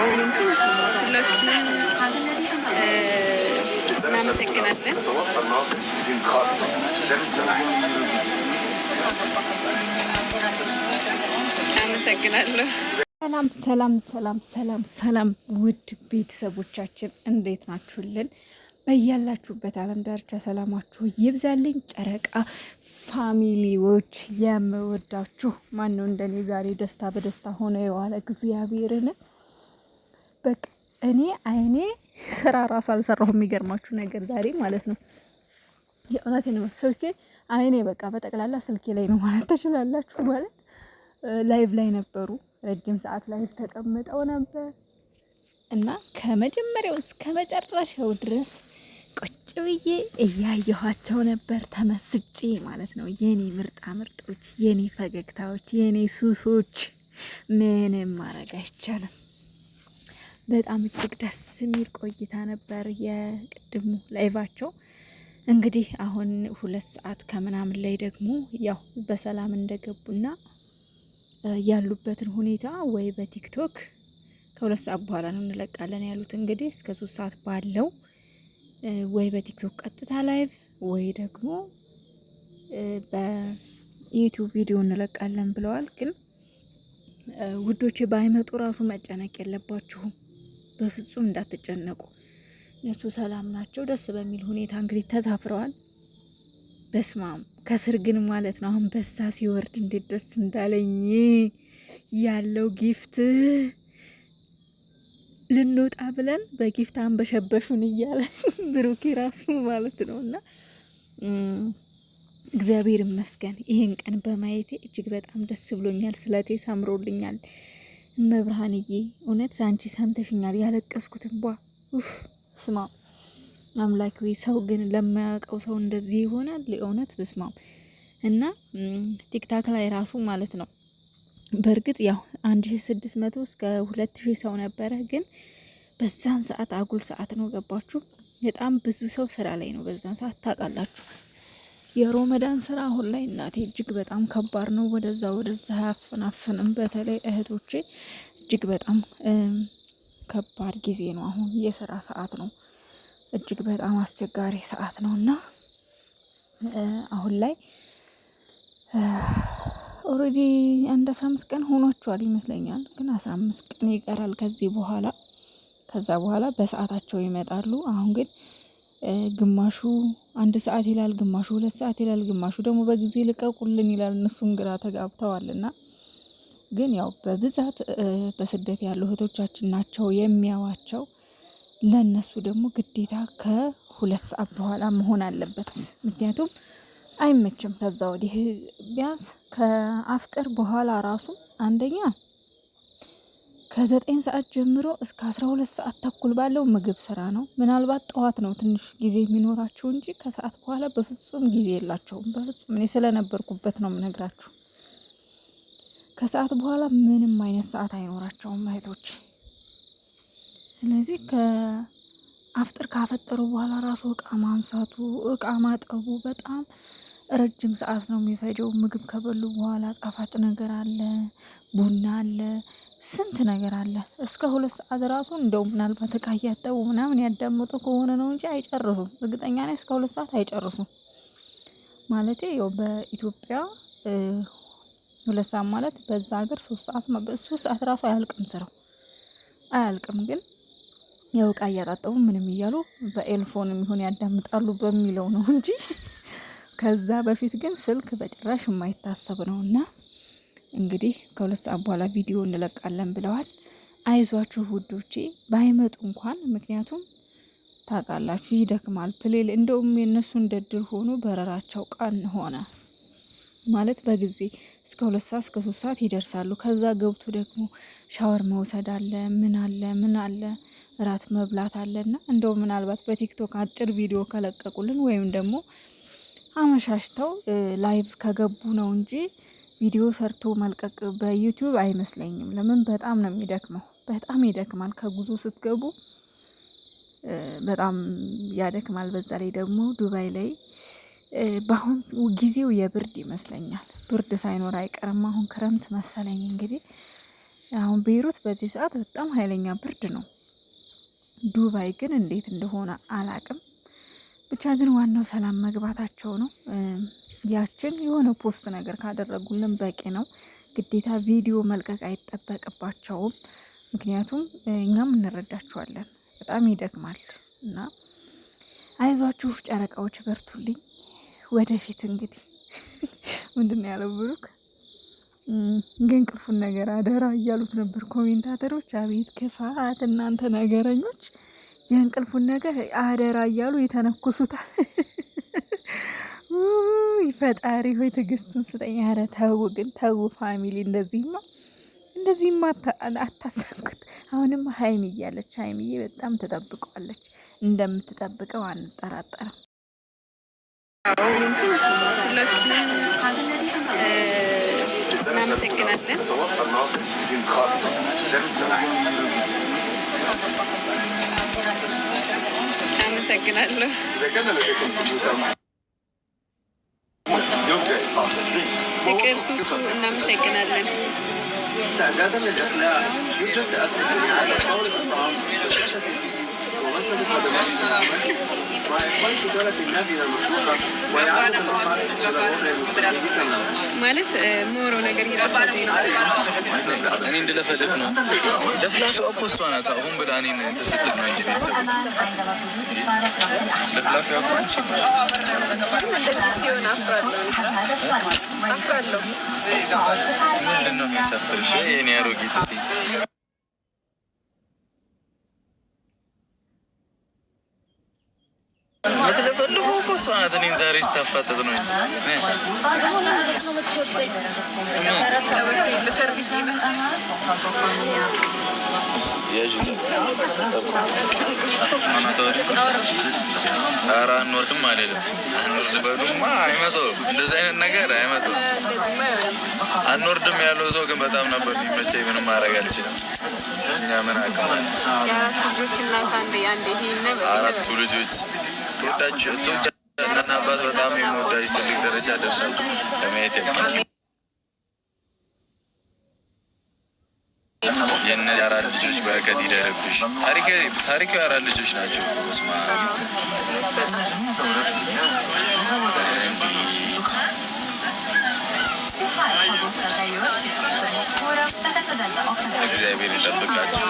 ሁላችንም እናመሰግናለን። አመሰግናለሁ። ሰላም ሰላም ሰላም ሰላም ሰላም ውድ ቤተሰቦቻችን እንዴት ናችሁልን? በያላችሁበት ዓለም ዳርቻ ሰላማችሁ ይብዛልኝ። ጨረቃ ፋሚሊዎች የምወዳችሁ ማን ነው እንደኔ ዛሬ ደስታ በደስታ ሆነ የዋለ እግዚአብሔርን በቃ እኔ አይኔ ስራ ራሱ አልሰራሁም። የሚገርማችሁ ነገር ዛሬ ማለት ነው የእውነቴን ነው ስልኬ አይኔ በቃ በጠቅላላ ስልኬ ላይ ነው ማለት ትችላላችሁ። ማለት ላይቭ ላይ ነበሩ፣ ረጅም ሰዓት ላይቭ ተቀምጠው ነበር እና ከመጀመሪያው እስከ መጨረሻው ድረስ ቁጭ ብዬ እያየኋቸው ነበር ተመስጬ ማለት ነው። የኔ ምርጣ ምርጦች፣ የኔ ፈገግታዎች፣ የኔ ሱሶች ምንም ማድረግ አይቻልም። በጣም እጅግ ደስ የሚል ቆይታ ነበር የቅድሙ ላይቫቸው። እንግዲህ አሁን 2 ሰዓት ከምናምን ላይ ደግሞ ያው በሰላም እንደገቡና ያሉበትን ሁኔታ ወይ በቲክቶክ ከ2 ሰዓት በኋላ ነው እንለቃለን ያሉት። እንግዲህ እስከ 3 ሰዓት ባለው ወይ በቲክቶክ ቀጥታ ላይቭ ወይ ደግሞ በዩቲዩብ ቪዲዮ እንለቃለን ብለዋል። ግን ውዶቼ ባይመጡ ራሱ መጨነቅ የለባችሁም፣ በፍጹም እንዳትጨነቁ። እነሱ ሰላም ናቸው፣ ደስ በሚል ሁኔታ እንግዲህ ተሳፍረዋል። በስማም ከስር ግን ማለት ነው አንበሳ ሲወርድ እንዴት ደስ እንዳለኝ ያለው ጊፍት ልንወጣ ብለን በጊፍት አንበሸበሹን እያለ ብሩኬ ራሱ ማለት ነውና እግዚአብሔር ይመስገን ይሄን ቀን በማየቴ እጅግ በጣም ደስ ብሎኛል። ስለቴ ሳምሮልኛል። መብርሃንዬ እውነት አንቺ ሰምተሽኛል ያለቀስኩትን ስማ አምላክ ወይ ሰው ግን ለማያውቀው ሰው እንደዚህ ይሆናል? ለእውነት በስማም እና ቲክታክ ላይ ራሱ ማለት ነው በእርግጥ ያው 1600 እስከ 2000 ሰው ነበረ። ግን በዛን ሰዓት አጉል ሰዓት ነው ገባችሁ? በጣም ብዙ ሰው ስራ ላይ ነው በዛን ሰዓት ታውቃላችሁ። የሮመዳን ስራ አሁን ላይ እናቴ እጅግ በጣም ከባድ ነው። ወደዛ ያፈናፍንም። በተለይ እህቶቼ እጅግ በጣም ከባድ ጊዜ ነው። አሁን የስራ ሰዓት ነው፣ እጅግ በጣም አስቸጋሪ ሰዓት ነውና አሁን ላይ ኦሬዲ አንድ 15 ቀን ሆኗቸዋል ይመስለኛል። ግን 15 ቀን ይቀራል ከዛ በኋላ በሰዓታቸው ይመጣሉ። አሁን ግን ግማሹ 1 ሰዓት ይላል፣ ግማሹ 2 ሰዓት ይላል፣ ግማሹ ደግሞ በጊዜ ልቀቁልን ይላል። እነሱም ግራ ተጋብተዋልና ግን ያው በብዛት በስደት ያሉ እህቶቻችን ናቸው የሚያዋቸው። ለነሱ ደግሞ ግዴታ ከ2 ሰዓት በኋላ መሆን አለበት። ምክንያቱም አይመችም ከዛ ወዲህ ቢያንስ ከአፍጥር በኋላ ራሱ አንደኛ ከ9 ሰዓት ጀምሮ እስከ 12 ሰዓት ተኩል ባለው ምግብ ስራ ነው። ምናልባት ጠዋት ነው ትንሽ ጊዜ የሚኖራቸው እንጂ ከሰዓት በኋላ በፍጹም ጊዜ የላቸውም። በፍጹም እኔ ስለነበርኩበት ነው የምነግራችሁ። ከሰዓት በኋላ ምንም አይነት ሰዓት አይኖራቸውም እህቶች። ስለዚህ ከአፍጥር ካፈጠሩ በኋላ ራሱ እቃ ማንሳቱ እቃ ማጠቡ በጣም ረጅም ሰዓት ነው የሚፈጀው። ምግብ ከበሉ በኋላ ጣፋጭ ነገር አለ፣ ቡና አለ፣ ስንት ነገር አለ። እስከ 2 ሰዓት ራሱ እንደው ምናልባት እቃ እያጠቡ ምናምን ያዳመጡ ከሆነ ነው እንጂ አይጨርሱም። እርግጠኛ ነኝ እስከ 2 ሰዓት አይጨርሱም። ማለቴ ያው በኢትዮጵያ 2 ሰዓት ማለት በዛ ሀገር 3 ሰዓት 3 ሰዓት ራሱ አያልቅም፣ ስራው አያልቅም። ግን ያው እቃ እያጣጠቡ ምንም እያሉ በኤልፎንም ይሁን ያዳምጣሉ በሚለው ነው እንጂ ከዛ በፊት ግን ስልክ በጭራሽ የማይታሰብ ነውና እንግዲህ ከ2 ሰዓት በኋላ ቪዲዮ እንለቃለን ብለዋል። አይዟችሁ ውዶቼ ባይመጡ እንኳን ምክንያቱም ታውቃላችሁ ይደክማል። ፕሌል እንደውም የነሱ እንደድር ሆኖ በረራቸው ቀን ሆነ ማለት በጊዜ እስከ 2 ሰዓት እስከ 3 ሰዓት ይደርሳሉ። ከዛ ገብቶ ደግሞ ሻወር መውሰድ አለ፣ ምን አለ እራት መብላት አለና እንደው ምናልባት በቲክቶክ አጭር ቪዲዮ ከለቀቁልን ወይም ደግሞ አመሻሽተው ላይቭ ከገቡ ነው እንጂ ቪዲዮ ሰርቶ መልቀቅ በዩቲዩብ አይመስለኝም። ለምን በጣም ነው የሚደክመው፣ በጣም ይደክማል። ከጉዞ ስትገቡ በጣም ያደክማል። በዛ ላይ ደግሞ ዱባይ ላይ በአሁን ጊዜው የብርድ ይመስለኛል፣ ብርድ ሳይኖር አይቀርም። አሁን ክረምት መሰለኝ እንግዲህ አሁን ቤይሩት በዚህ ሰዓት በጣም ኃይለኛ ብርድ ነው። ዱባይ ግን እንዴት እንደሆነ አላቅም። ብቻ ግን ዋናው ሰላም መግባታቸው ነው። ያችን የሆነ ፖስት ነገር ካደረጉልን በቂ ነው። ግዴታ ቪዲዮ መልቀቅ አይጠበቅባቸውም። ምክንያቱም እኛም እንረዳቸዋለን፣ በጣም ይደክማል እና አይዟችሁ ጨረቃዎች በርቱልኝ። ወደፊት እንግዲህ ምንድን ነው ያለው ብሩክ ግን ቅልፉን ነገር አደራ እያሉት ነበር ኮሜንታተሮች። አቤት ክፋት እናንተ ነገረኞች፣ የእንቅልፉን ነገር አደራ እያሉ የተነኩሱታል። ፈጣሪ ሆይ ትዕግስቱን ስጠኝ። ኧረ ተው ግን ተው ፋሚሊ፣ እንደዚህማ አታሰንኩት። አሁንም ሀይሚ እያለች ሀይሚዬ በጣም ትጠብቀዋለች፣ እንደምትጠብቀው አንጠራጠርም። ሁላችንም እናመሰግናለን። አመሰግናለሁ። ፍቅር ሱሱ እናመሰግናለን። ማለት ሞሮ ነገር እየጠፋብኝ ነው። እኔ እንድለፈልፍ ነው። ለፍላፊ ኦፖስቷ ናት። አሁን ብላ እኔን እንትን ስትል ነው እንጂ ቤተሰቦች ለፍላፊ አኳንቺ እንደዚህ ሲሆን አፍራለሁ። ምንድን ነው የሚያሳፍርሽ? የኔ አሮጊት እስኪ የምትለፈልፉ እኮ እሷ ናት። እኔን ዛሬ ስታፋጠጥ ነው እንጂ ኧረ አንወርድም አይደለም። አንወርድ በሉማ አይመጣውም። እንደዚህ አይነት ነገር አይመጣውም። አንወርድም ያለው ሰው ግን በጣም ነበር የሚመቸኝ። ምንም ማድረግ አልችልም። እኛ ምን አውቃለን። አራቱ ልጆች ተወዳጅ እና አባት በጣም የምወዳጅ ትልቅ ደረጃ ደርሳችሁ ለማየት ያልኩኝ የእነዚህ አራት ልጆች በረከት ይደረብሽ። ታሪካዊ አራት ልጆች ናቸው። መስማ እግዚአብሔር ይጠብቃችሁ።